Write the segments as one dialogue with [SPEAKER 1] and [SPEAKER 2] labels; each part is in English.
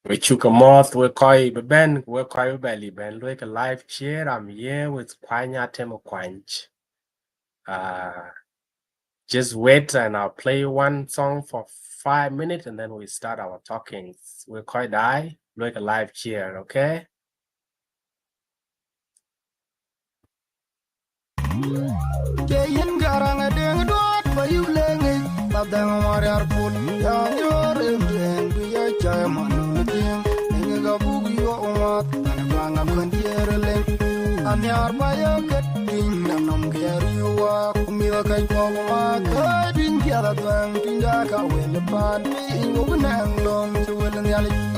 [SPEAKER 1] We took a moth, we koi ben, we koi belly ben, like a live chair. I'm here with Kuany Atem Kuany. Just wait and I'll play one song for 5 minutes and then we start our talking. We koi die, like a live chair, okay?
[SPEAKER 2] I'm your bio getting them care you walk me like I walk didn't get a twang to Yaka when the party open and long to will and yelling.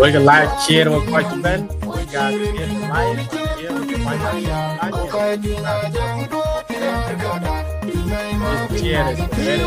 [SPEAKER 1] We can live cheer with Kuany Ben. We got live cheer with Kuany This cheer is very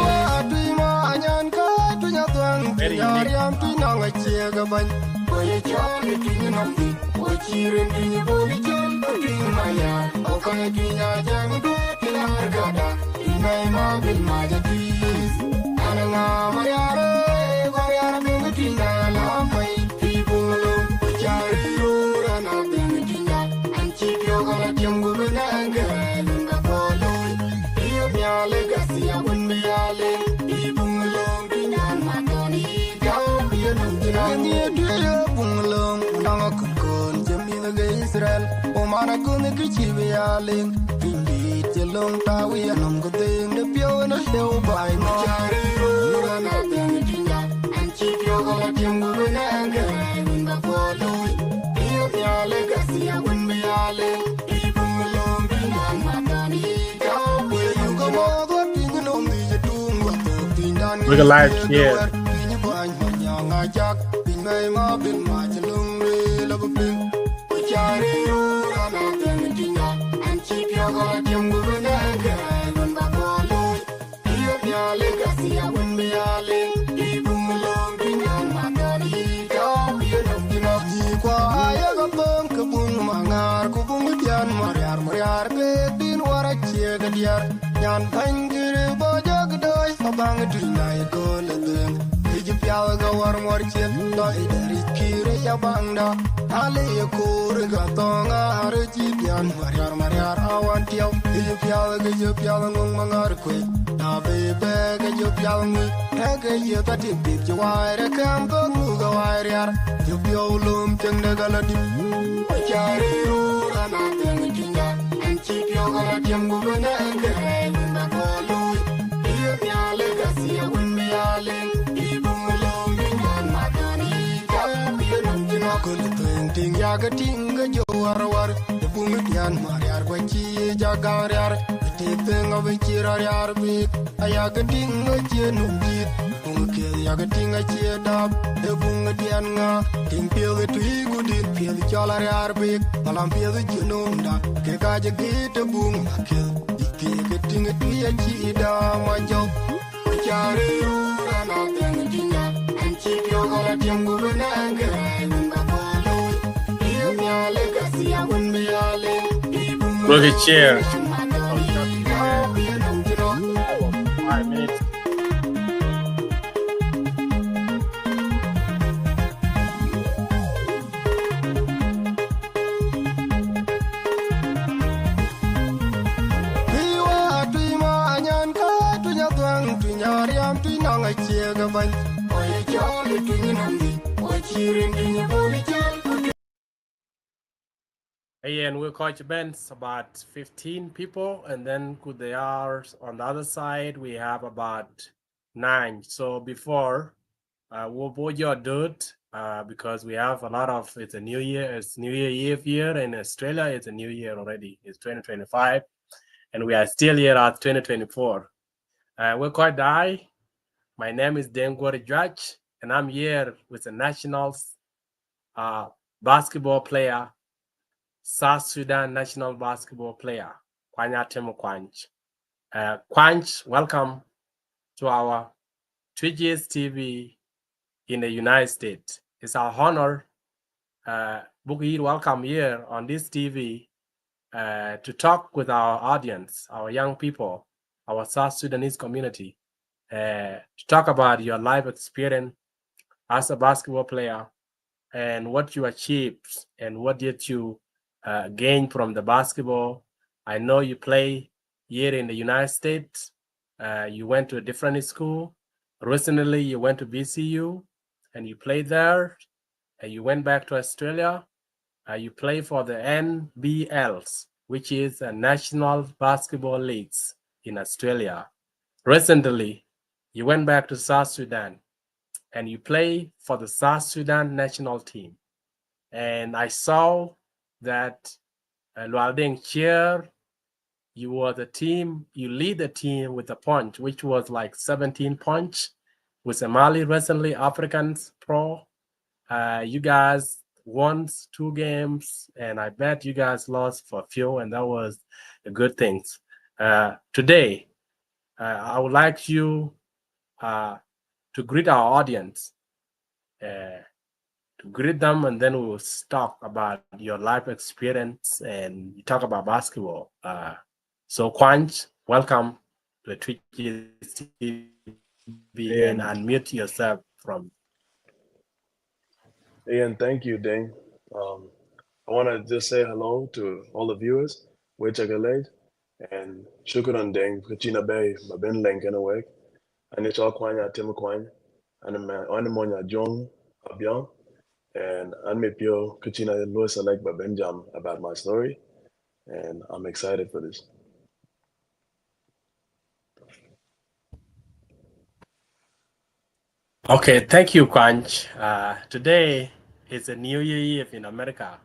[SPEAKER 1] we can live cheer. Look at chair. 5 minutes.
[SPEAKER 2] ban oye chole tingi namdi ochirin tingi buli chol.
[SPEAKER 1] And we coach Ben's about 15 people, and then they are on the other side. We have about 9. So before we'll put your dirt because we have a lot of it's a new year. It's New Year here in Australia. It's a new year already. It's 2025, and we are still here at 2024. We're quite die. My name is Dengwari Judge, and I'm here with the Nationals basketball player. South Sudan National Basketball player, Kuany Atem Kuany. Kuany, welcome to our Twic East TV in the United States. It's our honor, welcome here on this TV to talk with our audience, our young people, our South Sudanese community, to talk about your life experience as a basketball player and what you achieved and what did you gain from the basketball. I know you play here in the United States. You went to a different school. Recently, you went to BCU and you played there. And you went back to Australia. You play for the NBLs, which is a National Basketball Leagues in Australia. Recently, you went back to South Sudan and you play for the South Sudan national team. And I saw that Lualdeng cheer, you were the team, you lead the team with a punch, which was like 17 punch with Somali recently Africans Pro. You guys won 2 games, and I bet you guys lost for a few, and that was a good thing. Today, I would like you to greet our audience. To greet them, and then we'll talk about your life experience and talk about basketball. So, Kuany, welcome to the Twic TV and unmute yourself from.
[SPEAKER 3] Ian, thank you, Ding. I want to just say hello to all the viewers. Wechagalate and shukran Ding, Kachina Bay, Babin Lincoln awake. And it's all Kuany Atem Kuany. And I'm on Monya Jong Abiang. And I'm Mipio Kachina Louis Select Babin Jam about my story. And I'm excited for this.
[SPEAKER 1] Okay, thank you, Kuany. Today is a New Year Eve in America,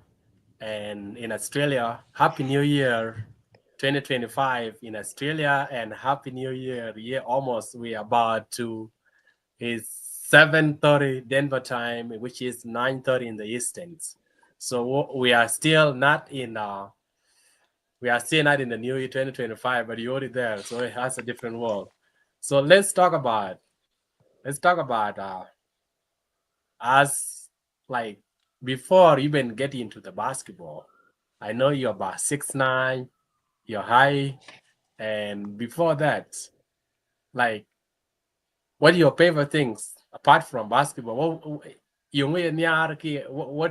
[SPEAKER 1] and in Australia, Happy New Year 2025 in Australia, and Happy New Year. Yeah, almost we are about to is 7:30 Denver time, which is 9:30 in the Eastern. So we are still not in the New Year 2025, but you're already there, so it has a different world. So let's talk about us, like, before even getting into the basketball. I know you're about 6'9", you're high, and before that, like, what are your favorite things apart from basketball? What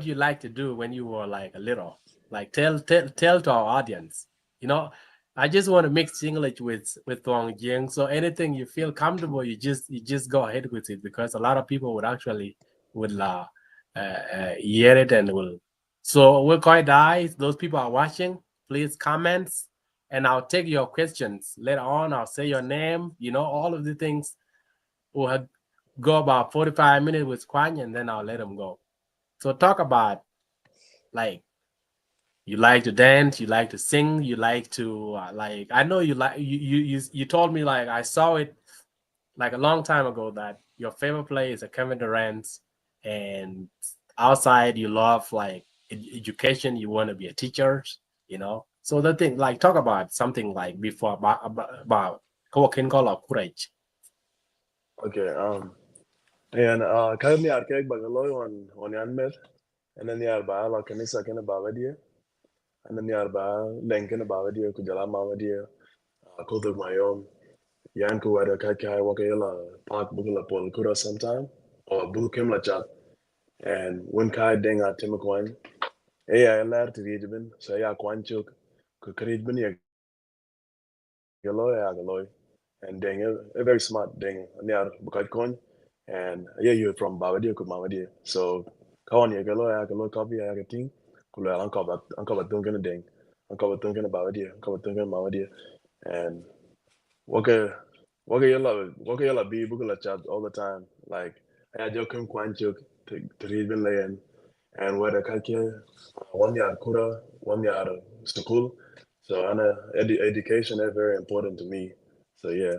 [SPEAKER 1] do you like to do when you were like a little? Like, tell to our audience. You know, I just want to mix English with Wong Jing. So anything you feel comfortable, you just go ahead with it, because a lot of people would actually hear it and will. So we're quite nice. Those people are watching. Please comments, and I'll take your questions later on. I'll say your name. You know, all of the things. We'll go about 45 minutes with Kuany, and then I'll let him go. So talk about, like, you like to dance, you like to sing, you like to like, I know you like you told me, like, I saw it like a long time ago, that your favorite player is a Kevin Durant, and outside you love like education, you want to be a teacher, you know. So the thing, like, talk about something like before about courage.
[SPEAKER 3] Okay. And Kaymi Arkek Bagaloy on Yanmet. And then the Arba, like Kanisa Ken Bavadia. And then the Arba, Lenken Bavadia, Kujala Mavadia, Kodak my own. Yanku at a Kakai Wakayla, Park Bugula Pol Kura sometime, or Bukimla chat. And when Kai Ding at Timacoin, I learned to read bin, so ya Quanchuk, could read bin Yaloy, and Ding, a very smart Ding, near Bukatcoin, And yeah, you're from Babadia ku Mamadia. So kawan ya galo copy ya gating kulo anko ba tungana ding anko ba tungana Babadia anko ba tungana Mamadia and waka waka yalla be bugula chat all the time like I just come kwanchuk to read the and whether kake 1 year kura 1 year school so education is very important to me so yeah.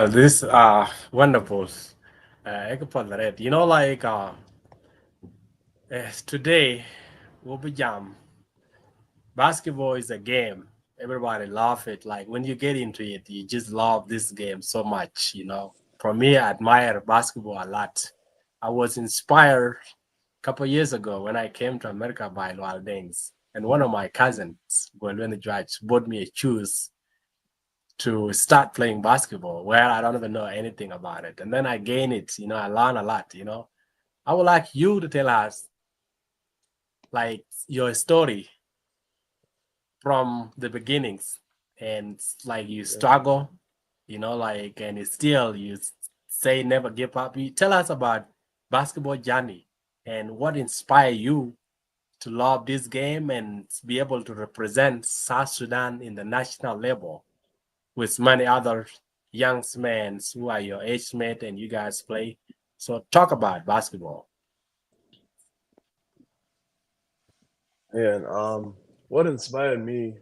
[SPEAKER 1] This wonderful. You know, like today, we'll be jam. Basketball is a game. Everybody love it. Like when you get into it, you just love this game so much. You know, for me, I admire basketball a lot. I was inspired a couple years ago when I came to America by Waldings, and one of my cousins, when the judge, bought me a shoes to start playing basketball where I don't even know anything about it. And then I gain it, you know, I learn a lot, you know. I would like you to tell us like your story from the beginnings and like you struggle, you know, like and it's still you say never give up. You tell us about basketball journey and what inspired you to love this game and be able to represent South Sudan in the national level with many other young men who are your age mate and you guys play. So talk about basketball.
[SPEAKER 3] And what inspired me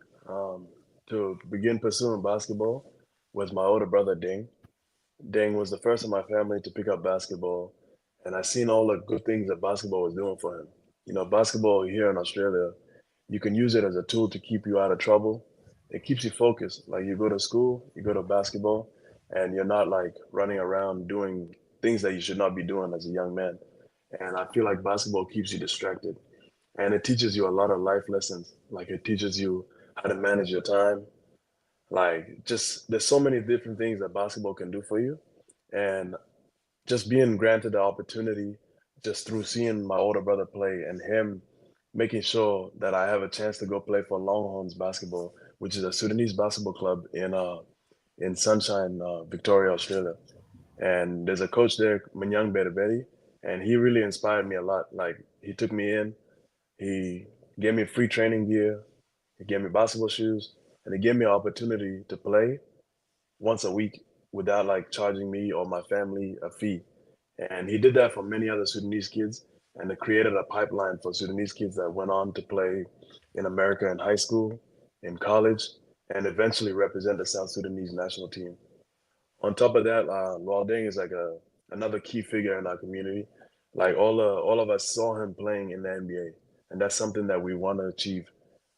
[SPEAKER 3] to begin pursuing basketball was my older brother Ding. Ding was the first in my family to pick up basketball, and I seen all the good things that basketball was doing for him. You know, basketball here in Australia, you can use it as a tool to keep you out of trouble. It keeps you focused. Like you go to school, you go to basketball, and you're not like running around doing things that you should not be doing as a young man. And I feel like basketball keeps you distracted and it teaches you a lot of life lessons. Like it teaches you how to manage your time. Like just there's so many different things that basketball can do for you, and just being granted the opportunity just through seeing my older brother play and him making sure that I have a chance to go play for Longhorns basketball, which is a Sudanese basketball club in Sunshine, Victoria, Australia. And there's a coach there, Manyang Berberi, and he really inspired me a lot. Like he took me in, he gave me free training gear. He gave me basketball shoes, and he gave me an opportunity to play once a week without like charging me or my family a fee. And he did that for many other Sudanese kids, and it created a pipeline for Sudanese kids that went on to play in America in high school, in college, and eventually represent the South Sudanese national team. On top of that, Walding is like another key figure in our community. Like all of us saw him playing in the NBA, and that's something that we want to achieve.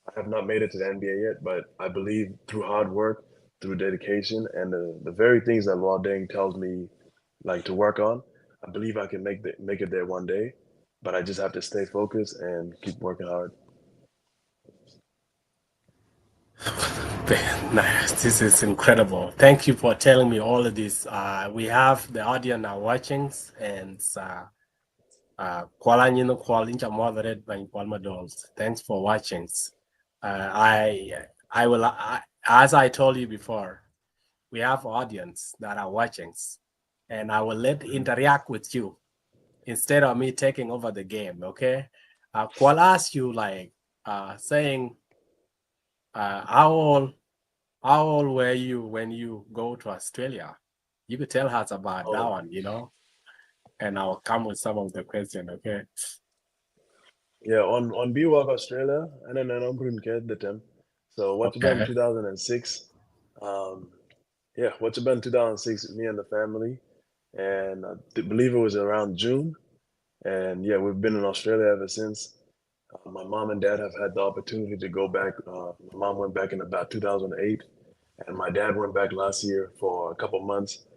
[SPEAKER 3] I have not made it to the NBA yet, but I believe through hard work, through dedication, and the very things that Walding tells me like to work on, I believe I can make it there one day. But I just have to stay focused and keep working hard.
[SPEAKER 1] Nice. This is incredible. Thank you for telling me all of this. We have the audience now watching, and thanks for watching. I will as I told you before, we have audience that are watching, and I will let interact with you instead of me taking over the game. Okay, I'll ask you like saying how old were you when you go to Australia? You could tell us about that one, you know, and I'll come with some of the question. Okay.
[SPEAKER 3] Yeah, on BWalk Australia, and then I'm going to get the term. So what's been
[SPEAKER 1] Okay.
[SPEAKER 3] 2006? Um, yeah, what's been 2006? Me and the family, and I believe it was around June. And yeah, we've been in Australia ever since. My mom and dad have had the opportunity to go back. My mom went back in about 2008, and my dad went back last year for a couple months.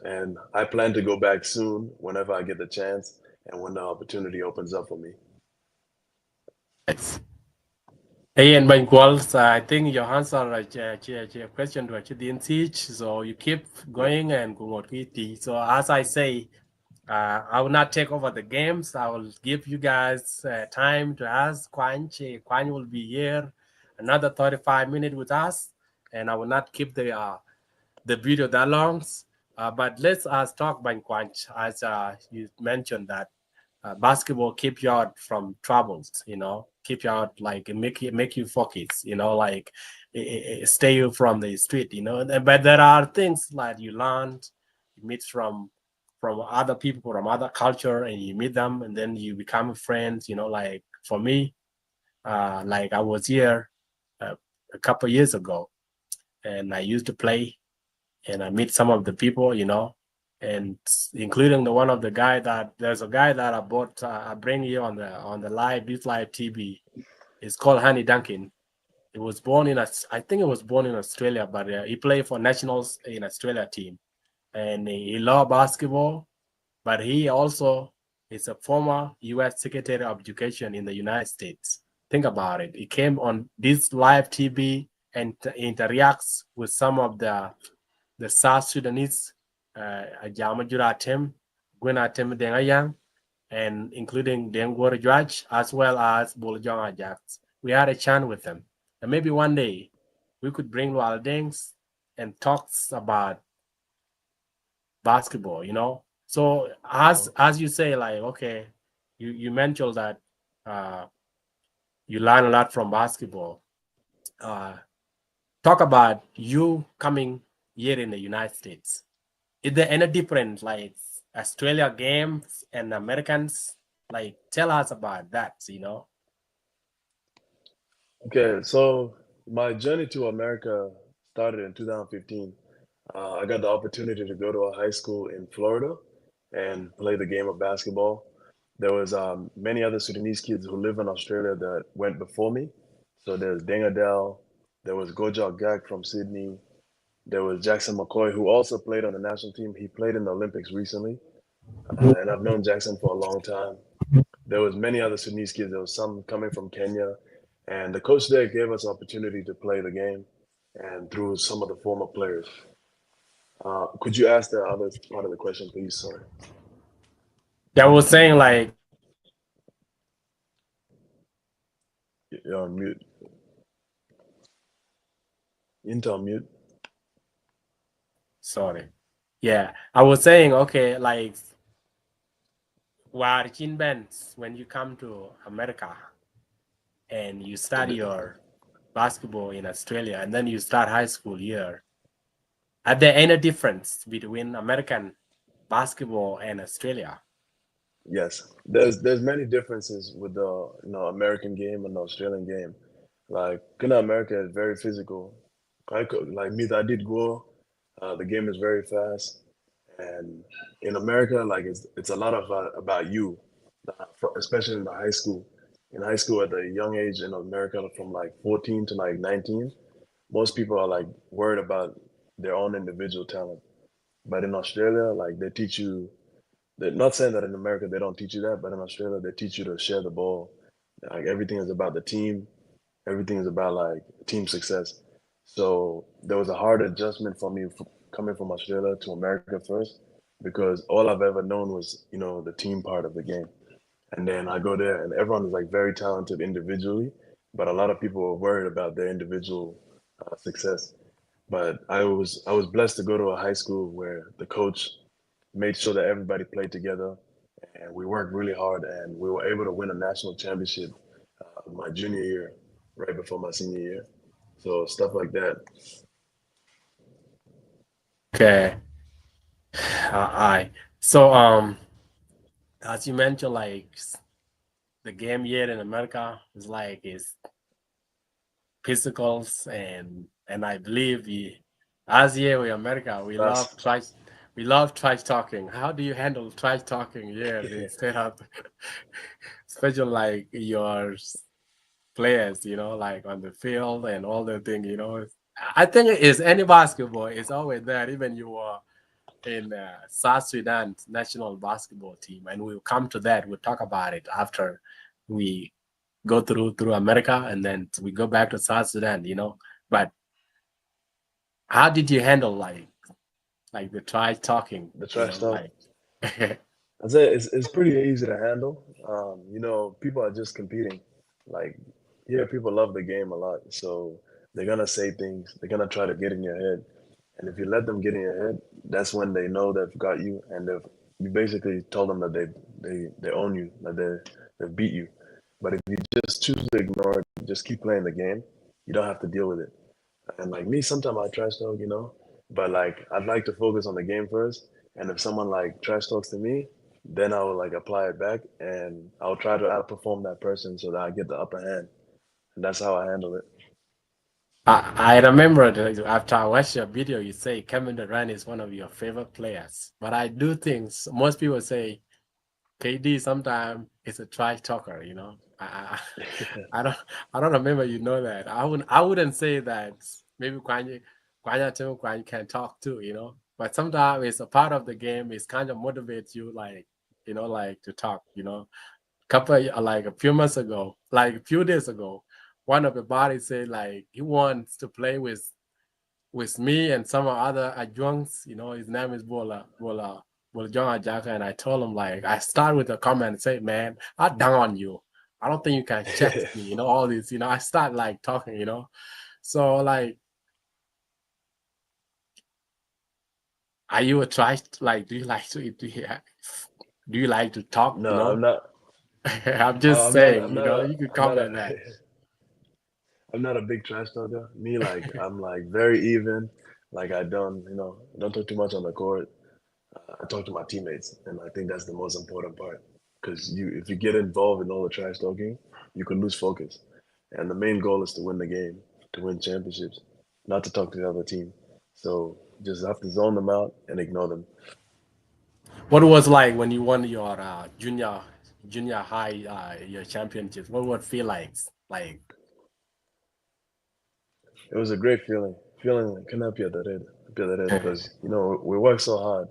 [SPEAKER 3] And I plan to go back soon whenever I get the chance and when the opportunity opens up for me.
[SPEAKER 1] Yes. Hey, and my girls, I think your answer question to actually didn't teach, so you keep going and go. So as I say, I will not take over the games. I will give you guys time to ask Kuany. Kuany will be here another 35 minutes with us, and I will not keep the the video that long. But let's talk about Kuany, as you mentioned that basketball keep you out from troubles, keep you out, like make you focus, like stay you from the street, But there are things like you learn, you meet from other people from other culture, and you meet them, and then you become friends, like for me, like I was here a couple years ago, and I used to play, and I meet some of the people, and including the one of the guy that there's a guy that I bring you on the this live TV. It's called Honey Duncan. He was born I think he was born in Australia, but he played for nationals in Australia team, and he loved basketball. But he also is a former U.S. Secretary of Education in the United States. Think about it. He came on this live TV and interacts with some of the South Sudanese, Ajamajura Atem Kuany Atem Kuany, and including Dengwar Judge, as well as Bolajong Ajax. We had a chance with them. And maybe one day we could bring Lual Dengs and talks about basketball, So as you say, like, okay, you mentioned that you learn a lot from basketball. Talk about you coming here in the United States. Is there any difference, like Australia games and Americans? Like, tell us about that,
[SPEAKER 3] Okay, so my journey to America started in 2015. I got the opportunity to go to a high school in Florida and play the game of basketball. There was many other Sudanese kids who live in Australia that went before me. So there's Deng Adele, there was Gojal Gak from Sydney, there was Jackson McCoy, who also played on the national team. He played in the Olympics recently, and I've known Jackson for a long time. There was many other Sudanese kids. There was some coming from Kenya, and the coach there gave us opportunity to play the game, and through some of the former players. Could you ask the other part of the question, please? Sorry.
[SPEAKER 1] Yeah, I was saying, like,
[SPEAKER 3] You're on mute. Into on mute.
[SPEAKER 1] sorry. Yeah, I was saying, okay, like, when you come to America and you study your basketball in Australia, and then you start high school here, are there any difference between American basketball and Australia?
[SPEAKER 3] Yes, there's many differences with the American game and the Australian game. Like, America is very physical. Like me, I did go. The game is very fast, and in America, like it's a lot of about you, especially in the high school. In high school, at a young age in America, from like 14 to like 19, most people are like worried about their own individual talent. But in Australia, like they teach you. They're not saying that in America they don't teach you that, but in Australia they teach you to share the ball. Like everything is about the team. Everything is about like team success. So there was a hard adjustment for me coming from Australia to America first, because all I've ever known was the team part of the game. And then I go there and everyone is like very talented individually, but a lot of people are worried about their individual success. But I was blessed to go to a high school where the coach made sure that everybody played together, and we worked really hard, and we were able to win a national championship my junior year, right before my senior year. So stuff like that.
[SPEAKER 1] Okay. I so as you mentioned, like the game here in America is physicals, and I believe as here in America we love trash talking. How do you handle trash talking here instead of especially like your players, like on the field and all the thing, I think it is any basketball, it's always there, even you are in South Sudan National Basketball team, and we'll come to that. We'll talk about it after we go through America, and then we go back to South Sudan. But how did you handle like the trash talking?
[SPEAKER 3] The trash talk.
[SPEAKER 1] Like
[SPEAKER 3] I'd say it's pretty easy to handle. People are just competing. Like, yeah, people love the game a lot, so they're gonna say things. They're gonna try to get in your head, And if you let them get in your head, that's when they know they've got you, and you basically told them that they own you, that they beat you. But if you just choose to ignore it, just keep playing the game, you don't have to deal with it. And like me, sometimes I trash talk, but like I'd like to focus on the game first. And if someone like trash talks to me, then I will like apply it back, and I'll try to outperform that person so that I get the upper hand. And that's how I handle it.
[SPEAKER 1] I remember that after I watched your video, you say Kevin Durant is one of your favorite players. But I do think most people say KD sometimes is a trash talker. I don't remember that. I wouldn't say that. Maybe Kuany Atem Kuany can talk too. But sometimes it's a part of the game. It's kind of motivates you, like to talk. Like a few months ago, like a few days ago, one of the bodies said like he wants to play with me and some other adjuncts. His name is Bola John Ajaka, and I told him like I start with a comment and say, man, I down on you. I don't think you can check me. All this. I start like talking. So like, are you a trash? Like, do you like to talk?
[SPEAKER 3] No, I'm not.
[SPEAKER 1] I'm just saying. You could comment that.
[SPEAKER 3] I'm not a big trash talker. Me, like I'm like very even. Like I don't talk too much on the court. I talk to my teammates, and I think that's the most important part. Because if you get involved in all the trash talking, you can lose focus. And the main goal is to win the game, to win championships, not to talk to the other team. So just have to zone them out and ignore them.
[SPEAKER 1] What was like when you won your junior high your championships? What would it feel like? Like
[SPEAKER 3] it was a great feeling. Feeling because we work so hard.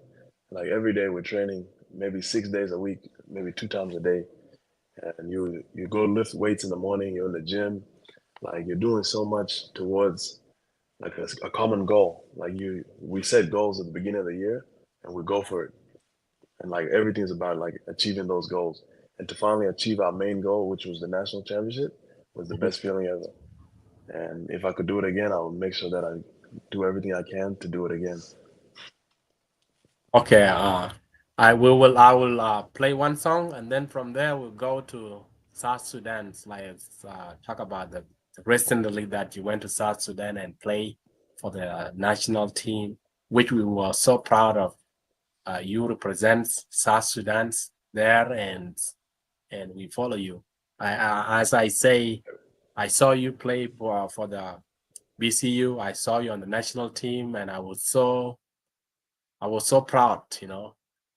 [SPEAKER 3] Like every day we're training, maybe 6 days a week, maybe 2 times a day. And you go lift weights in the morning, you're in the gym, like you're doing so much towards like a common goal. Like we set goals at the beginning of the year and we go for it. And like everything's about like achieving those goals. And to finally achieve our main goal, which was the national championship, was the best feeling ever. And if I could do it again, I would make sure that I do everything I can to do it again.
[SPEAKER 1] Okay, I will play one song, and then from there we'll go to South Sudan. Let's talk about the recently that you went to South Sudan and play for the national team, which we were so proud of. You represent South Sudan there, and we follow you. As I say, I saw you play for the BCU. I saw you on the national team, and I was so proud,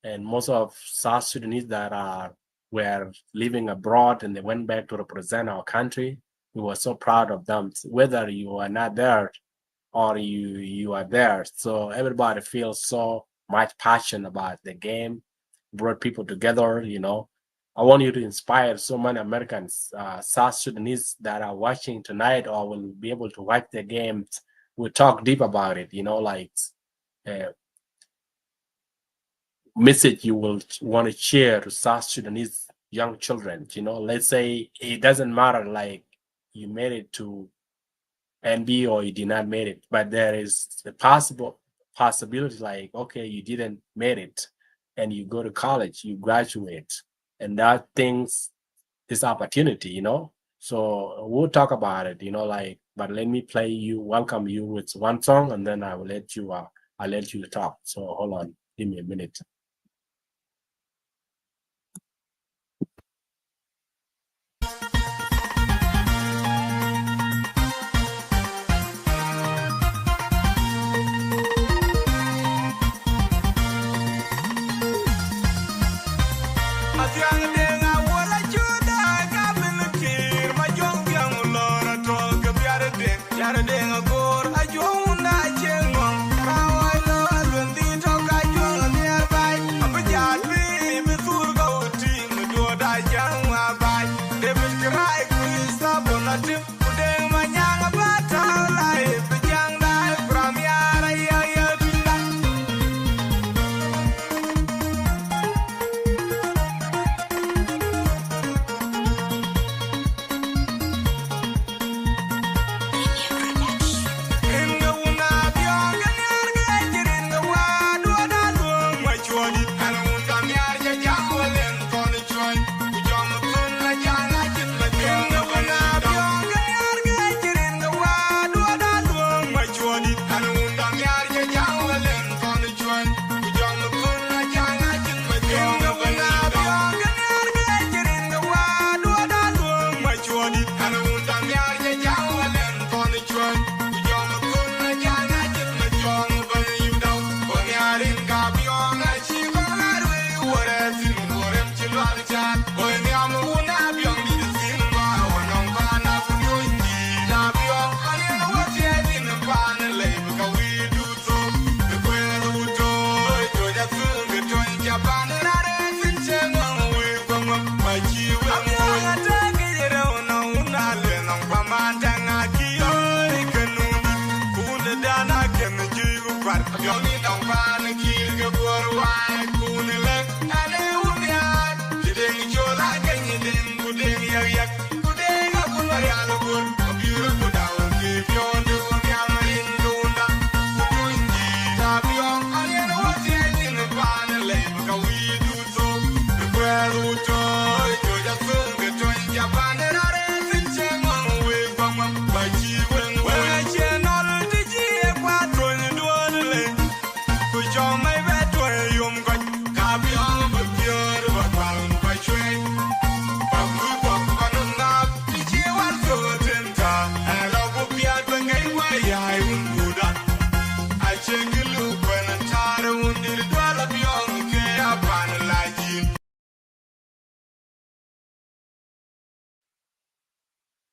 [SPEAKER 1] And most of South Sudanese that were living abroad and they went back to represent our country, we were so proud of them. Whether you are not there or you are there, so everybody feels so much passion about the game, brought people together. I want you to inspire so many Americans, South Sudanese that are watching tonight or will be able to watch the games. We'll talk deep about it, like message you will want to share to South Sudanese young children. Let's say it doesn't matter like you made it to NB or you did not make it, but there is the possibility like, okay, you didn't make it and you go to college, you graduate, and that things is opportunity, So we'll talk about it, but let me welcome you with one song, and then I will let you talk. So hold on, give me a minute.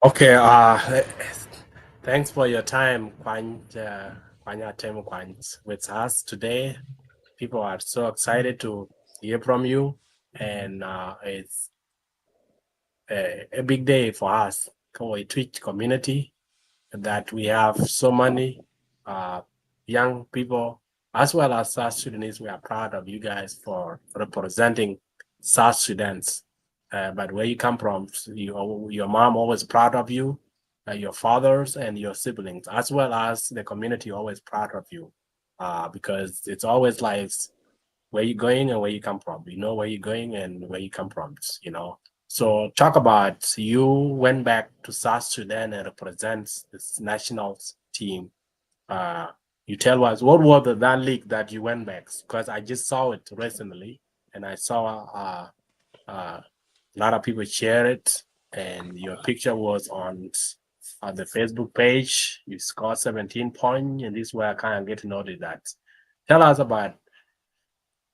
[SPEAKER 1] Okay, thanks for your time, Kuany Atem Kuany, with us today. People are so excited to hear from you, and it's a big day for us, for a Twic community, that we have so many young people, as well as South Sudanese. We are proud of you guys for representing South Sudan's. But where you come from, your mom always proud of you, your fathers and your siblings, as well as the community always proud of you, because it's always like where you're going and where you come from. You know where you're going and where you come from, you know. So talk about, you went back to South Sudan and represents this national team. You tell us, what was that league that you went back? Because I just saw it recently, and I saw a lot of people share it, and your picture was on the Facebook page. You scored 17 points, and this is where I kind of get to know that. Tell us about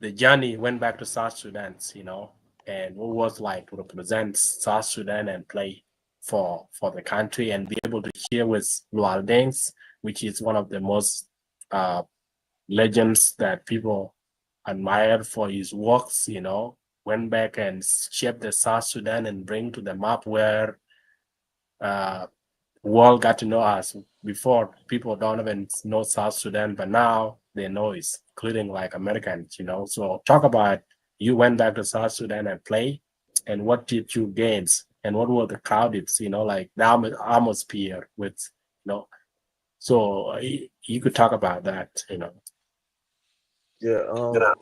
[SPEAKER 1] the journey went back to South Sudan, you know, and what was like to represent South Sudan and play for the country and be able to share with Lual Dengs, which is one of the most legends that people admire for his works, you know, went back and shaped the South Sudan and bring to the map where world got to know us. Before, people don't even know South Sudan, but now they know it, including like Americans, you know. So talk about, you went back to South Sudan and play, and what did you gain, and what were the crowds, you know, like the atmosphere with, you know. So you could talk about that, you know.
[SPEAKER 3] Yeah.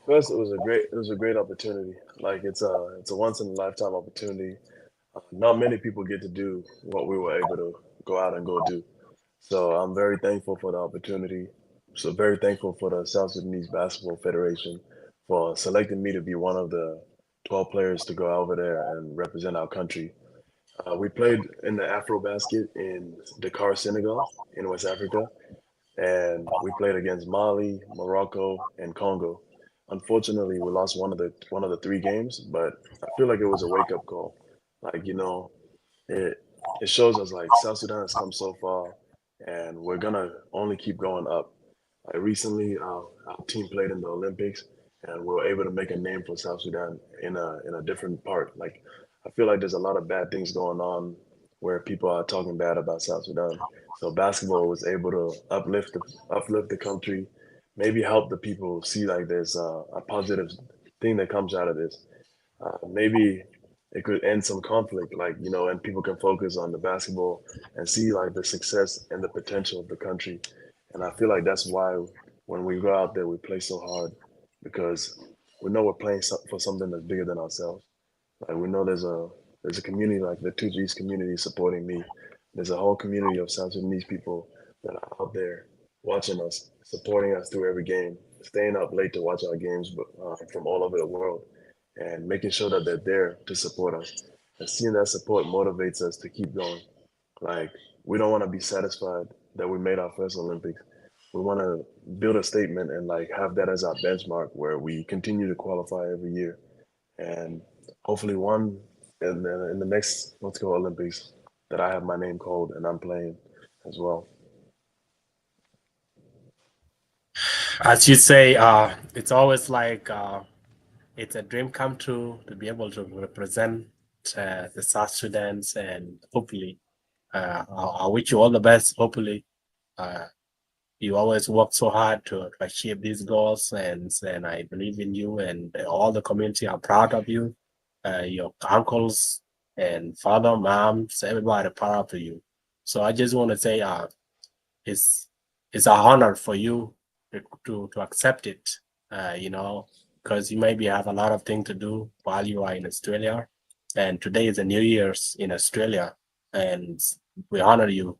[SPEAKER 3] First, it was a great opportunity. Like it's a once in a lifetime opportunity. Not many people get to do what we were able to go out and go do. So I'm very thankful for the opportunity. So very thankful for the South Sudanese Basketball Federation for selecting me to be one of the 12 players to go over there and represent our country. We played in the Afro Basket in Dakar, Senegal, in West Africa, and we played against Mali, Morocco, and Congo. Unfortunately, we lost one of the three games, but I feel like it was a wake up call. Like, you know, it it shows us like South Sudan has come so far, and we're gonna only keep going up. Like recently, our team played in the Olympics, and we were able to make a name for South Sudan in a different part. Like I feel like there's a lot of bad things going on where people are talking bad about South Sudan. So basketball was able to uplift the country, maybe help the people see like there's a positive thing that comes out of this. Maybe it could end some conflict, like, you know, and people can focus on the basketball and see like the success and the potential of the country. And I feel like that's why when we go out there, we play so hard, because we know we're playing for something that's bigger than ourselves. Like we know there's a community like the Twic East community supporting me. There's a whole community of South Sudanese people that are out there watching us, supporting us through every game, staying up late to watch our games from all over the world, and making sure that they're there to support us. And seeing that support motivates us to keep going. Like we don't want to be satisfied that we made our first Olympics. We want to build a statement and like have that as our benchmark where we continue to qualify every year, and hopefully one in the next let's go Olympics that I have my name called and I'm playing as well.
[SPEAKER 1] As you say, it's always like it's a dream come true to be able to represent the South Sudan's, and hopefully, I wish you all the best. Hopefully, you always work so hard to achieve these goals, and I believe in you, and all the community are proud of you. Your uncles and father, moms, everybody proud of you. So I just want to say, it's it's an honor for you to accept it. You know, because you maybe have a lot of things to do while you are in Australia. And today is the New Year's in Australia, and we honor you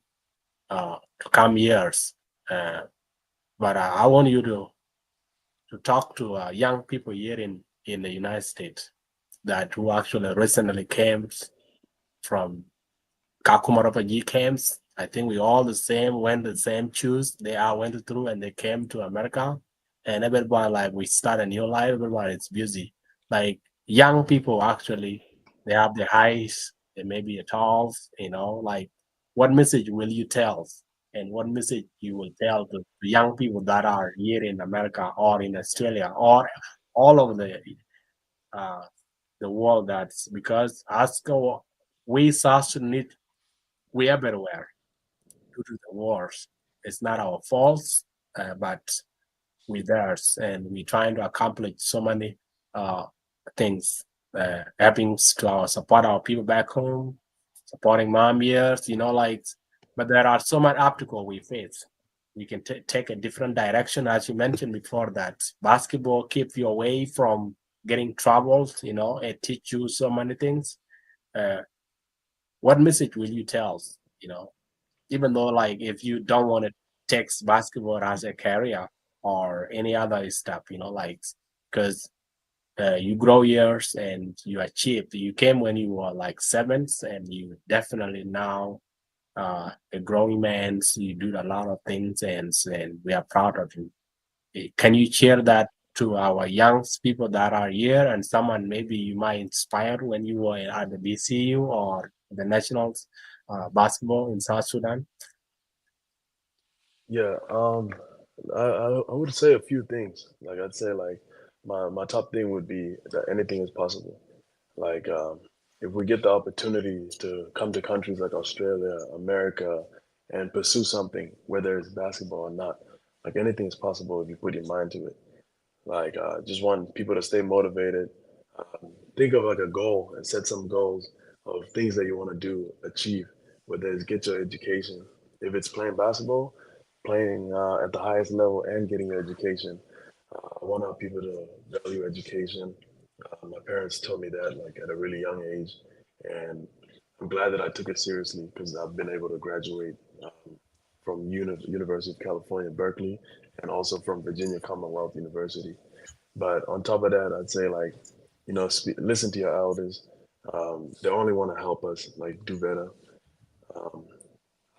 [SPEAKER 1] to come years. But I want you to talk to young people here in the United States that who actually recently came from Kakuma refugee camps. I think we all the same, went the same shoes they all went through, and they came to America. And everybody, like, we start a new life. Everybody is busy. Like, young people actually, they have their eyes, they may be tall, like, what message will you tell? And what message you will tell to young people that are here in America or in Australia or all over uh, the world? That's because we South Sudanese, we everywhere due to the wars. It's not our fault, but we theirs, and we trying to accomplish so many things, helping to support our people back home, supporting mom years, like. But there are so many obstacles we face. We can take a different direction, as you mentioned before. That basketball keep you away from getting troubles. It teach you so many things. Uh, what message will you tell? Even though, like, if you don't want to take basketball as a career or any other stuff, like, because you grow years and you achieve. You came when you were like sevens, and you definitely now a growing man. So you do a lot of things, and we are proud of you. Can you share that to our young people that are here, and someone maybe you might inspire when you were at the BCU or the nationals basketball in South Sudan?
[SPEAKER 3] Yeah, I would say a few things. Like I'd say like my top thing would be that anything is possible. Like if we get the opportunity to come to countries like Australia, America, and pursue something, whether it's basketball or not, like anything is possible if you put your mind to it. Like just want people to stay motivated. Think of like a goal and set some goals of things that you want to do, achieve, whether it's get your education. If it's playing basketball, playing at the highest level and getting your education. I want our people to value education. My parents told me that like at a really young age, and I'm glad that I took it seriously because I've been able to graduate from University of California, Berkeley, and also from Virginia Commonwealth University. But on top of that, I'd say like, listen to your elders. They only want to help us like do better. Um,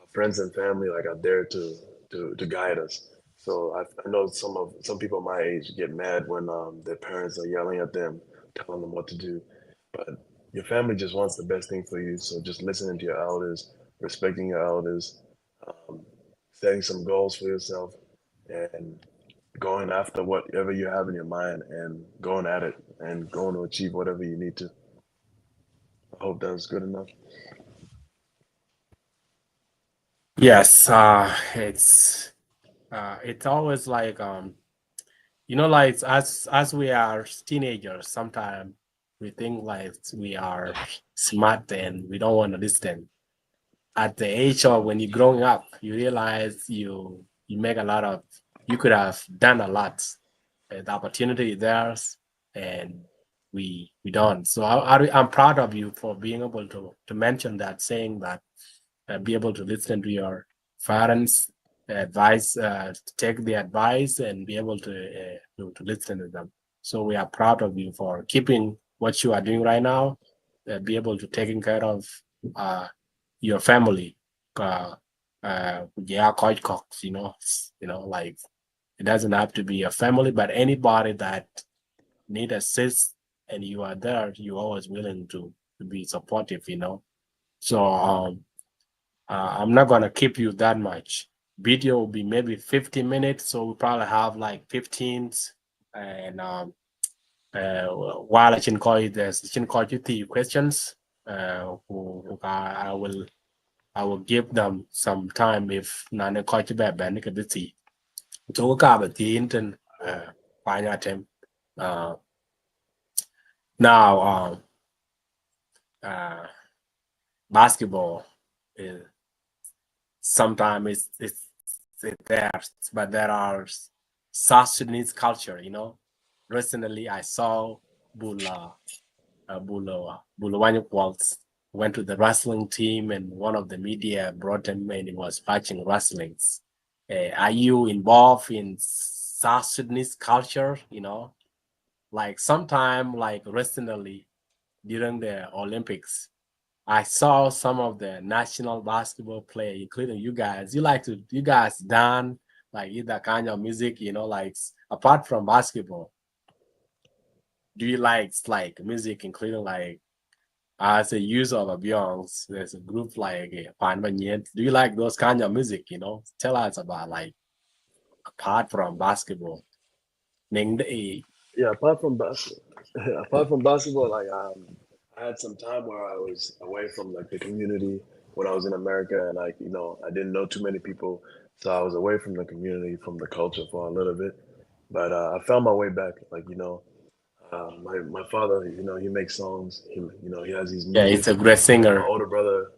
[SPEAKER 3] our friends and family like are there to guide us. So I know some people my age get mad when their parents are yelling at them, telling them what to do. But your family just wants the best thing for you. So just listening to your elders, respecting your elders, um, setting some goals for yourself, and going after whatever you have in your mind and going at it and going to achieve whatever you need to. I hope that was good enough.
[SPEAKER 1] Yes, it's always like like as we are teenagers, sometimes we think like we are smart and we don't want to listen. At the age of when you're growing up, you realize you make a lot of you could have done a lot. The opportunity is theirs, and we don't. So I'm proud of you for being able to mention that, saying that be able to listen to your parents' advice, take the advice, and be able to listen to them. So we are proud of you for keeping what you are doing right now, be able to taking care of uh, your family. Yeah, Coach Cox, like it doesn't have to be a family, but anybody that need assist and you are there, you're always willing to be supportive. So I'm not gonna keep you that much. Video will be maybe 15 minutes, so we probably have like 15, and while I can call you this, I can call you the questions. I will give them some time if none call you back then could see. So ka ba tin ten Kuany Atem. Uh now uh basketball is sometimes it's there, but there are South Sudanese culture, recently I saw Bulawanyuk Waltz went to the wrestling team, and one of the media brought him and he was watching wrestlings. Are you involved in South Sudanese culture? Like sometime like recently during the Olympics, I saw some of the national basketball player, including you guys. You guys dance like either kind of music, like apart from basketball. Do you like music, including like as a user of Beyonce, there's a group like Pan Banyan. Do you like those kind of music? Tell us about like apart from basketball.
[SPEAKER 3] Yeah, apart from basketball, like I had some time where I was away from like the community when I was in America, and like I didn't know too many people, so I was away from the community, from the culture for a little bit. But I found my way back. Like my father, he makes songs. He has these
[SPEAKER 1] Yeah,
[SPEAKER 3] music.
[SPEAKER 1] it's a great
[SPEAKER 3] My
[SPEAKER 1] singer.
[SPEAKER 3] older brother,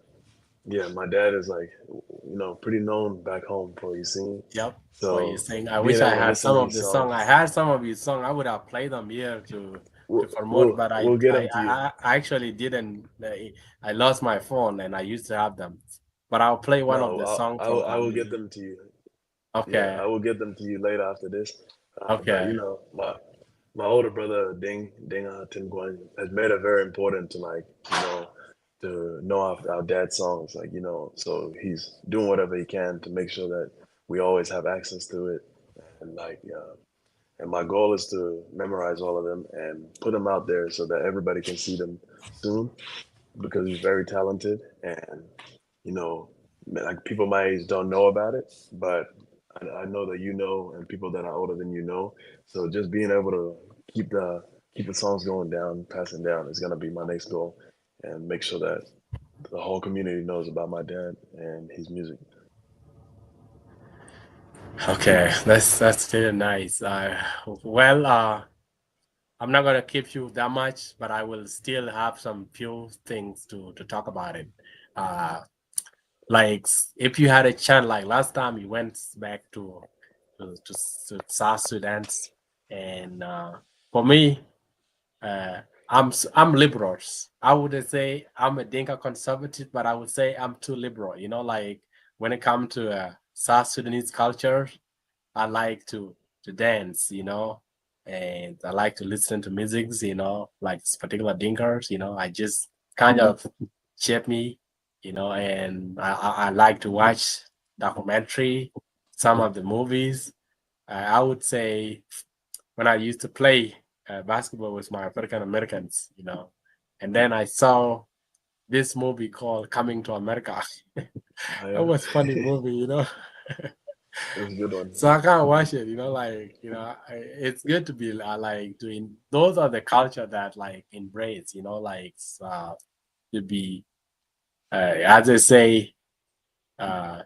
[SPEAKER 3] yeah, my dad is like pretty known back home for his singing.
[SPEAKER 1] Yep. For you
[SPEAKER 3] So
[SPEAKER 1] sing. I
[SPEAKER 3] being
[SPEAKER 1] wish I
[SPEAKER 3] able to
[SPEAKER 1] had
[SPEAKER 3] listen
[SPEAKER 1] some
[SPEAKER 3] to
[SPEAKER 1] of
[SPEAKER 3] these
[SPEAKER 1] the song. I
[SPEAKER 3] songs,
[SPEAKER 1] had some of his song. I would have played them here to promote, but
[SPEAKER 3] we'll get them to you.
[SPEAKER 1] I actually didn't. I lost my phone, and I used to have them. But I'll play one of
[SPEAKER 3] No,
[SPEAKER 1] the song from
[SPEAKER 3] I will get them to you. Yeah,
[SPEAKER 1] Okay.
[SPEAKER 3] I will get them to you later after this. But
[SPEAKER 1] Okay.
[SPEAKER 3] my older brother Ding Tim Guan has made it very important to like to know our dad's songs, like so he's doing whatever he can to make sure that we always have access to it, and like and my goal is to memorize all of them and put them out there so that everybody can see them soon, because he's very talented, and you know like people my age don't know about it, but I know that and people that are older than so just being able to keep the songs going down, passing down, is going to be my next goal, and make sure that the whole community knows about my dad and his music.
[SPEAKER 1] Okay. That's really nice. I'm not gonna keep you that much, but I will still have some few things to talk about it. Uh, like if you had a chance, like last time you went back to South Sudan, and for me, uh, I'm liberal. I wouldn't say I'm a Dinka conservative, but I would say I'm too liberal. Like when it comes to South Sudanese culture, I like to dance, and I like to listen to music, like particular Dinkers, I just kind of shape me, and I like to watch documentary, some of the movies. I would say when I used to play basketball with my African Americans, and then I saw this movie called Coming to America.
[SPEAKER 3] Oh,
[SPEAKER 1] That
[SPEAKER 3] yeah,
[SPEAKER 1] was funny movie,
[SPEAKER 3] it was a good one.
[SPEAKER 1] So I can't watch it, it's good to be like doing. Those are the culture that like embrace, like to be, as they say, uh,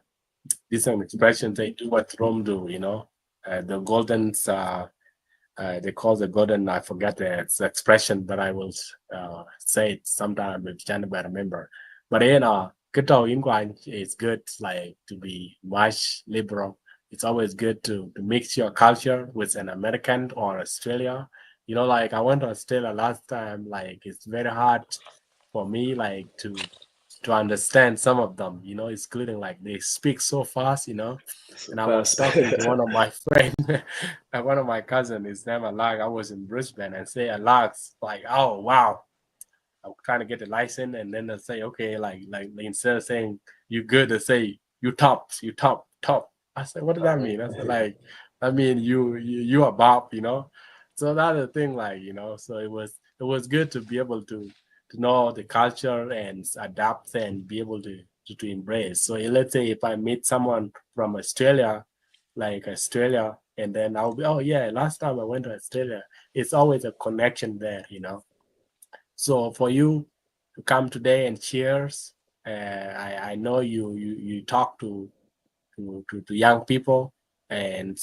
[SPEAKER 1] this is an expression. They do what Rome do, the golden. They call the golden. I forget the expression, but I will say it sometime if anybody remember. But good in it's good like to be much liberal. It's always good to mix your culture with an American or Australia. Like I went to Australia last time. Like it's very hard for me like to understand some of them, including like they speak so fast,
[SPEAKER 3] So
[SPEAKER 1] and I was
[SPEAKER 3] fast.
[SPEAKER 1] talking to one of my friends, and one of my cousins, his name Alag. I was in Brisbane and say Alag's like, oh wow. I'm trying to get the license, and then they say, okay, like instead of saying you good, they say you top, top. I said, what does that mean? I said, like, I mean you are Bob, So that's the thing, like, so it was good to be able to know the culture and adapt and be able to embrace. So let's say if I meet someone from Australia, like Australia, and then I'll be, oh yeah, last time I went to Australia, it's always a connection there, So for you to come today and cheers, I know you talk to young people, and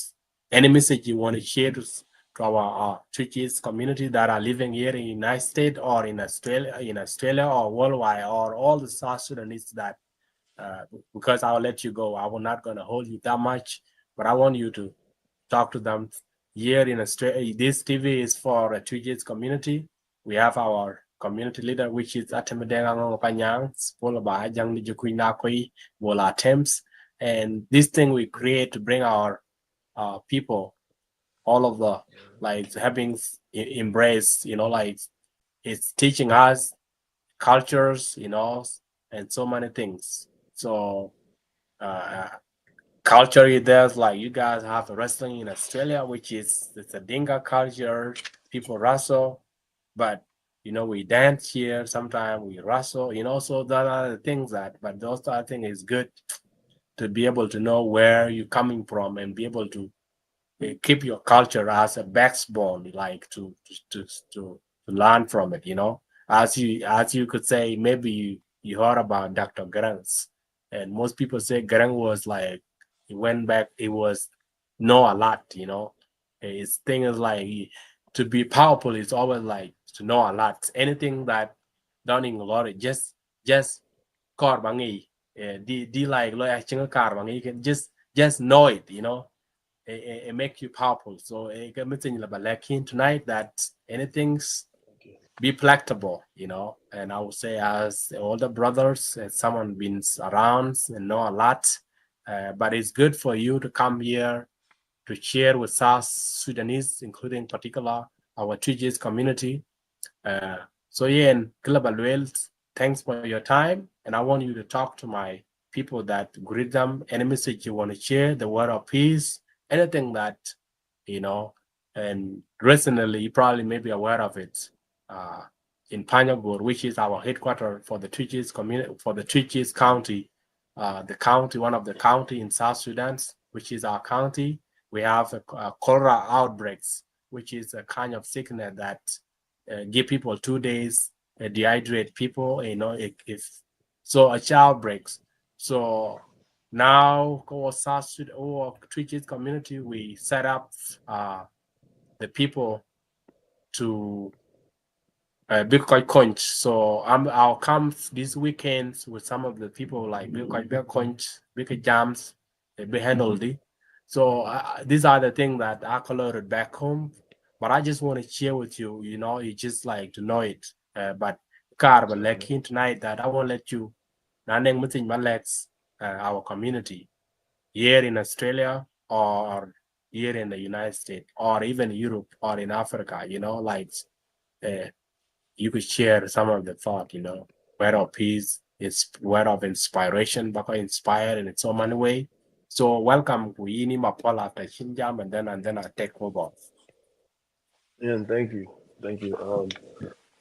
[SPEAKER 1] any message you want to share to our Twic East community that are living here in the United States or in Australia or worldwide, or all the South Sudanese that because I'll let you go. I will not gonna hold you that much, but I want you to talk to them here in Australia. This TV is for a Twic East community. We have our community leader, which is Atem Kuany, followed by Kuany Atem Kuany. And this thing we create to bring our people, all of the like having embrace, like it's teaching us cultures, and so many things. So culture, there's like you guys have wrestling in Australia, which is it's a Dinka culture. People wrestle, but we dance here. Sometimes we wrestle. So there are the things but those I think is good to be able to know where you're coming from and be able to keep your culture as a backbone, like to learn from it. As you could say, maybe you heard about Dr. Grants, and most people say Grant was like he went back. He was know a lot. His thing is like to be powerful. It's always like to know a lot. Anything that done in a lot, just car bangi, di like lawyer chinga car bangi. You can just know it. It make you powerful. So it can mean like tonight that anything's be flexible, and I would say as older brothers, as someone been around and know a lot, but it's good for you to come here to share with South Sudanese, including particular our Twic East community. So yeah, and Global, thanks for your time, and I want you to talk to my people that greet them, any message you want to share, the word of peace, anything that, and recently you probably may be aware of it, in Panyagur, which is our headquarters for the Twic East community, for the Twic East county, one of the county in South Sudan, which is our county. We have cholera outbreaks, which is a kind of sickness that give people 2 days, dehydrate people, if so a child breaks. So now, South Sudan or Twic East community, we set up the people to Bitcoin Conch. So I'll come these weekends with some of the people like Bitcoin Conch, Bitcoin Jams, be handled. So these are the things that I collated back home, but I just want to share with you. You just like to know it. But tonight that I won't let you. Our community here in Australia or here in the United States or even Europe or in Africa, you could share some of the thought, word of peace, it's word of inspiration, but inspired in so many ways. So welcome, Kuany Mapola after Shinjam, and then I take over.
[SPEAKER 3] Yeah, and thank you.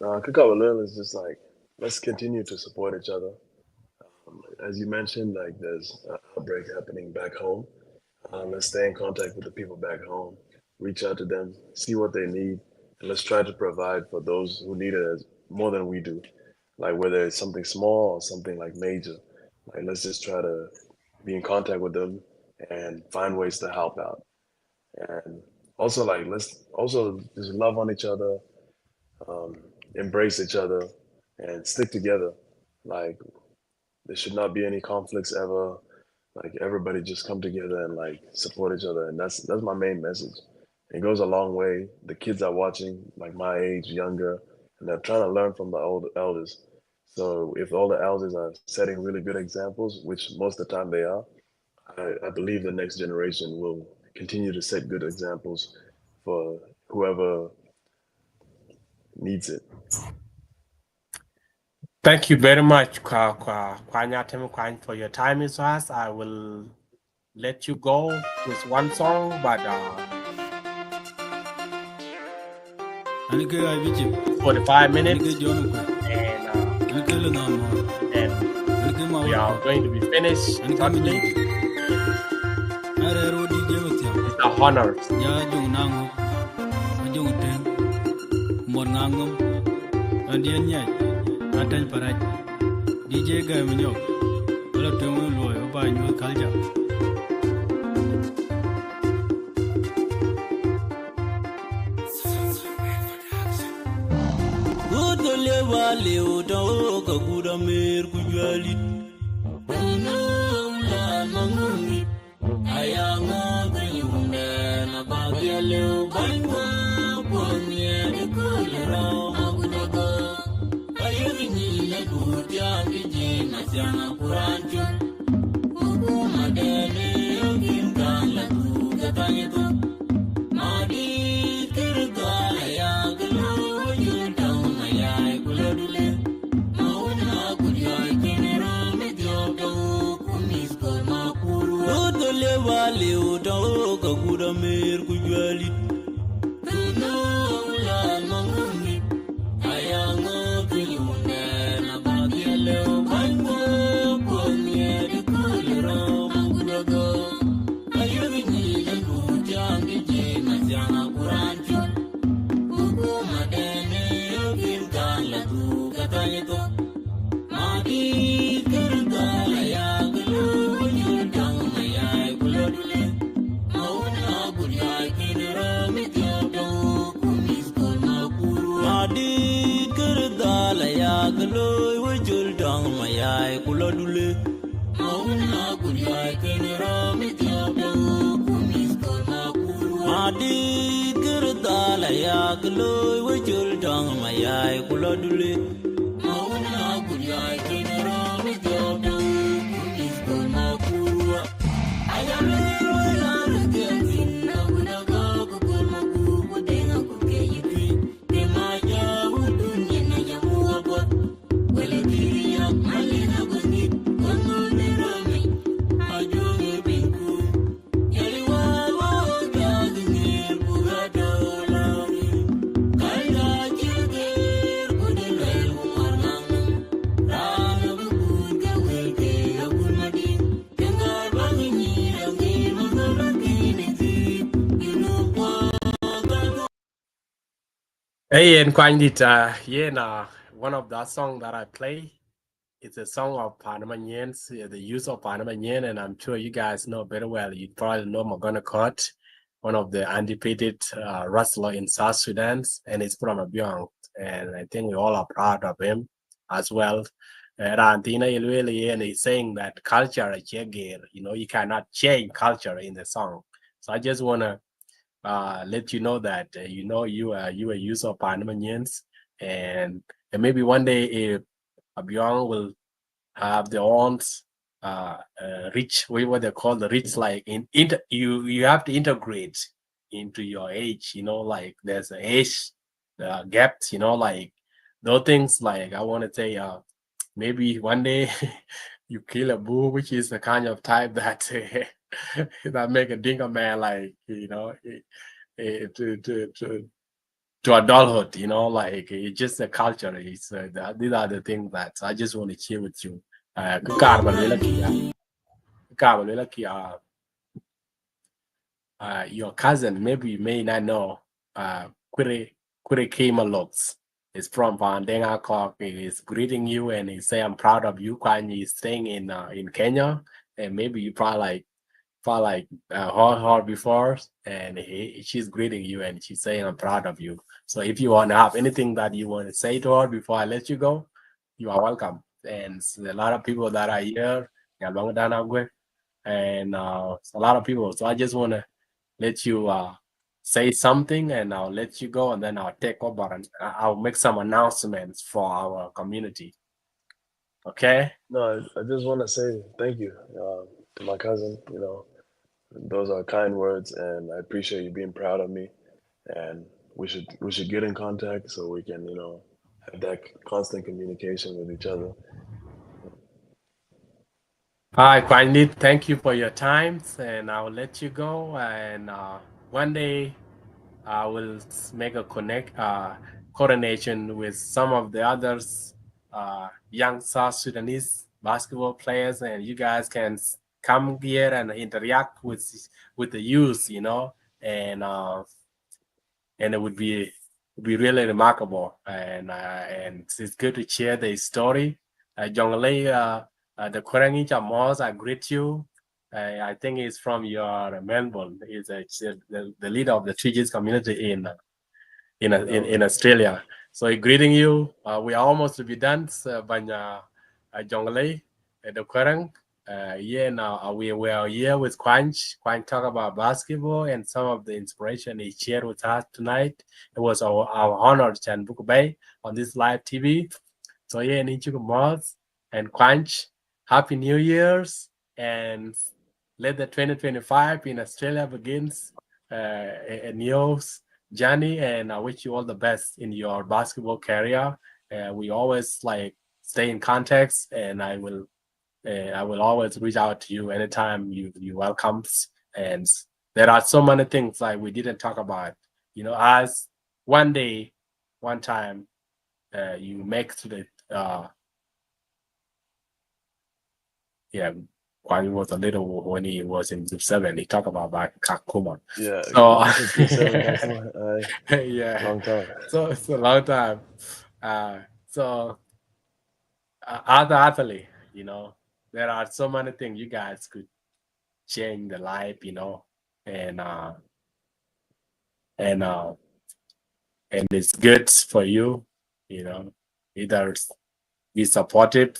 [SPEAKER 3] Kakawa is just like, let's continue to support each other. As you mentioned, like there's an outbreak happening back home. Let's stay in contact with the people back home, reach out to them, see what they need, and let's try to provide for those who need it more than we do. Like whether it's something small or something like major, like let's just try to be in contact with them and find ways to help out. And also like let's also just love on each other, embrace each other, and stick together. Like there should not be any conflicts ever. Like everybody just come together and like support each other, and that's my main message. It goes a long way. The kids are watching, like my age, younger, and they're trying to learn from the old elders. So if all the elders are setting really good examples, which most of the time they are, I believe the next generation will continue to set good examples for whoever needs it.
[SPEAKER 1] Thank you very much, Kuany Atem Kuany, for your time with us. I will let you go with one song, but 45 minutes, and we are going to be finished shortly. It's an honor.
[SPEAKER 4] DJ Gaminyo, all of them will buy new culture. Good Leo, dog, a good Amir, good Yali. I am a man about the
[SPEAKER 1] Hey, and Kuany, one of the songs that I play, it's a song of Panamanians, the use of Panamanian, and I'm sure you guys know very well. You probably know Magona Kot, one of the undefeated wrestler in South Sudan, and it's from Abyong, and I think we all are proud of him as well. Rantina Ilwili, and he's saying that culture is you cannot change culture in the song. So I just want to let you know that you are a user of Panamanians, and maybe one day if Abyong will have their own rich, what they call the rich, like you have to integrate into your age, like there's an age gaps, like those things. Like I want to say, maybe one day you kill a bull, which is the kind of type that that make a dinker man, like to adulthood, like it's just a culture. It's these are the things that I just want to share with you. Your cousin, maybe you may not know, Kuany Atem is from Vandenga Cork. He is greeting you and he say, "I'm proud of you." Kuany is staying in Kenya, and maybe you probably her before, and she's greeting you and she's saying, "I'm proud of you." So if you want to have anything that you want to say to her before I let you go, you are welcome. And a lot of people that are here, and a lot of people. So I just want to let you say something, and I'll let you go, and then I'll take over and I'll make some announcements for our community. Okay?
[SPEAKER 3] No, I just want to say thank you to my cousin. Those are kind words, and I appreciate you being proud of me. And we should get in contact so we can have that constant communication with each other.
[SPEAKER 1] Hi, Kuany, thank you for your time, and I'll let you go. And one day I will make a coordination with some of the others young South Sudanese basketball players, and you guys can come here and interact with the youth, and it would be really remarkable, and it's good to share the story. Jonglei, the Kuany Atem, I greet you. I think he's from your Melbourne. He's the leader of the Twic East community in Australia. So greeting you. We are almost to be done. Banya Jonglei, the Kuany. Now we are here with Kuany. Kuany talk about basketball and some of the inspiration he shared with us tonight. It was our honor to Chan Book Bay on this live TV. So yeah, Ninchukumos and Quanch, Happy New Year's, and let the 2025 in Australia begins a new journey, and I wish you all the best in your basketball career. We always like stay in contact, and I will always reach out to you anytime you welcome. And there are so many things like we didn't talk about, as one day, one time, you make to the Kwame was a little when he was in Zip 7, he talked about Kakuma.
[SPEAKER 3] Yeah,
[SPEAKER 1] So yeah,
[SPEAKER 3] long time.
[SPEAKER 1] So it's a long time. So other athlete, there are so many things you guys could change the life, and it's good for you, either be supportive,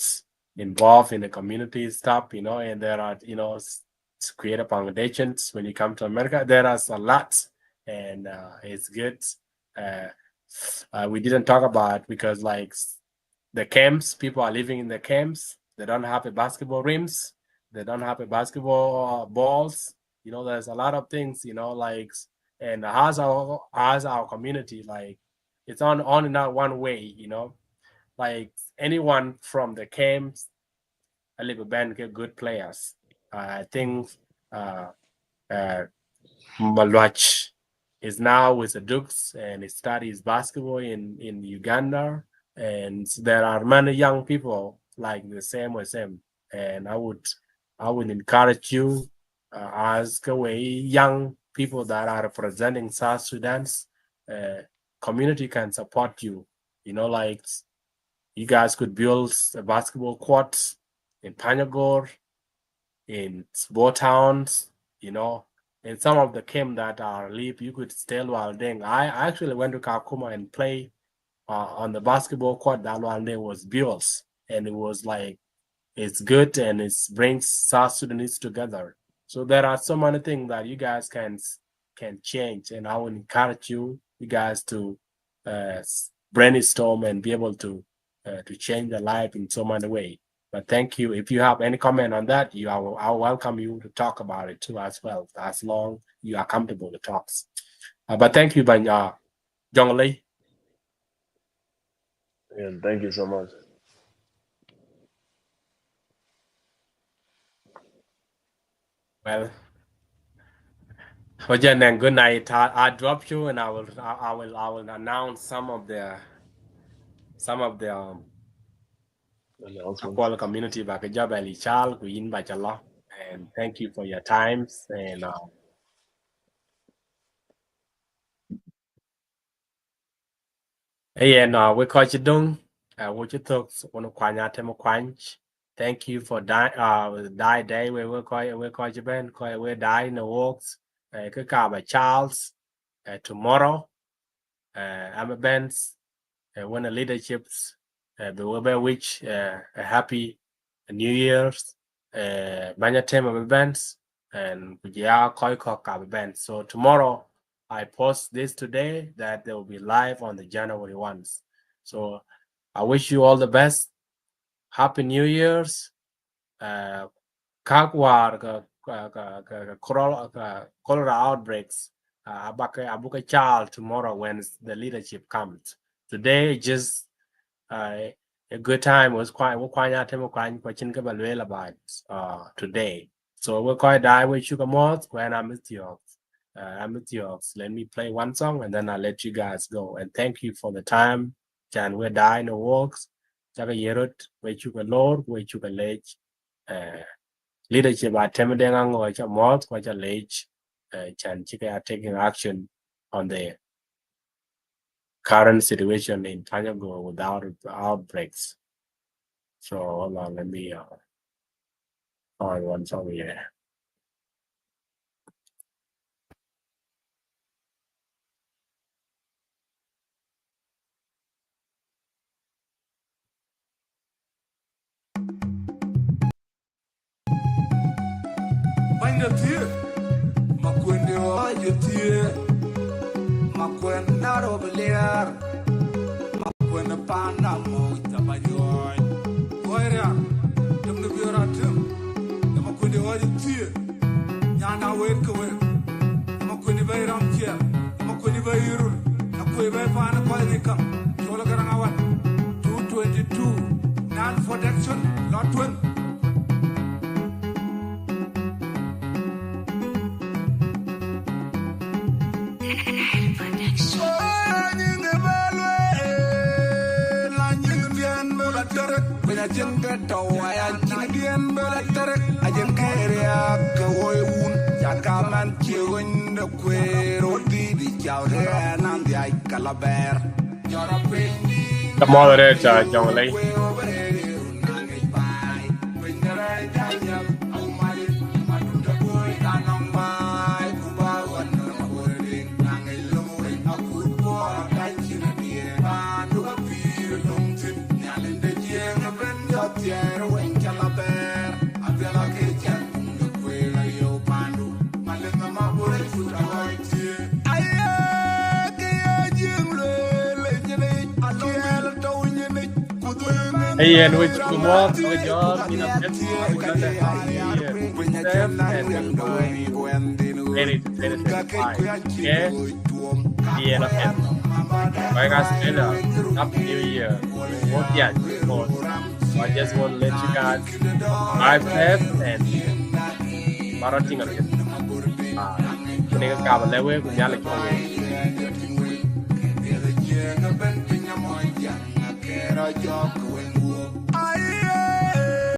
[SPEAKER 1] involved in the community stuff, and there are, to create a foundations. When you come to America, there are a lot, and it's good. We didn't talk about because like the camps, people are living in the camps. They don't have a basketball rims. They don't have a basketball balls. There's a lot of things, like, and as our community, like, it's on and not one way, like anyone from the camps, a little band get good players. I think Malwach is now with the Dukes and he studies basketball in Uganda. And there are many young people like the same with him. And I would encourage you as young people that are representing South Sudan's community can support you. Like you guys could build a basketball court in Panyagor, in sport towns, in some of the camp that are live, you could stay while then. I actually went to Kakuma and play on the basketball court that one day was built, and it was like, it's good and it brings South Sudanese together. So there are so many things that you guys can change, and I would encourage you guys to brainstorm and be able to change the life in so many ways. But thank you. If you have any comment on that, I'll welcome you to talk about it too as well, as long you are comfortable to talk. But thank you, Banya Jonglei.
[SPEAKER 3] Yeah, thank you so much.
[SPEAKER 1] Well, and good night. I'll drop you, and I will announce some of the Aquala community back a job and Charles Queen by Chala. And thank you for your times. And we call you doing what you took on Kuany Atem Kuany. Thank you for die day. We call you Ben. We die in the walks. By Charles. Tomorrow. I'm a Ben's. When the leaderships. The Weber which a happy New Year's. Banya team of events. And Koi Kok events. So tomorrow I post this today that they will be live on the January 1st. So I wish you all the best. Happy New Year's. Kakwar cholera outbreaks. Abuka child tomorrow when the leadership comes. Today just a good time was quite about today. So we're quite die with Sugar Moth when I'm with you. Let me play one song and then I'll let you guys go. And thank you for the time. Chan we die in the walks. Chaka Yerut, we Sugar Lord, we Sugar Lake. Leadership at Temedangang or Chamot, which a lake. Chan Chika are taking action on the current situation in Panyago without outbreaks. So hold on, let me find one song here.
[SPEAKER 2] Makwenda panda mo tabayoy oira dum no biora tum dama kundi wadi tie nyana wer ko wer dama kundi bayram tie dama kundi bayrul akoy bay pana ko ni kam solo garanga wat 222 non protection lot one Ajenga tawaya jingdien belater ajenga area kawoyun jakaman chiwin de kwero di chawde nan di ay kalaber jora pendi
[SPEAKER 1] the moderator Jonglei Hey, and which more with your ready to finish yeah, the end of it. Like I said, Happy New Year. What yet? I just want to let you guys drive left and marathon of it. Ini ke kawan lewe punya lagi orang.
[SPEAKER 2] Kera jok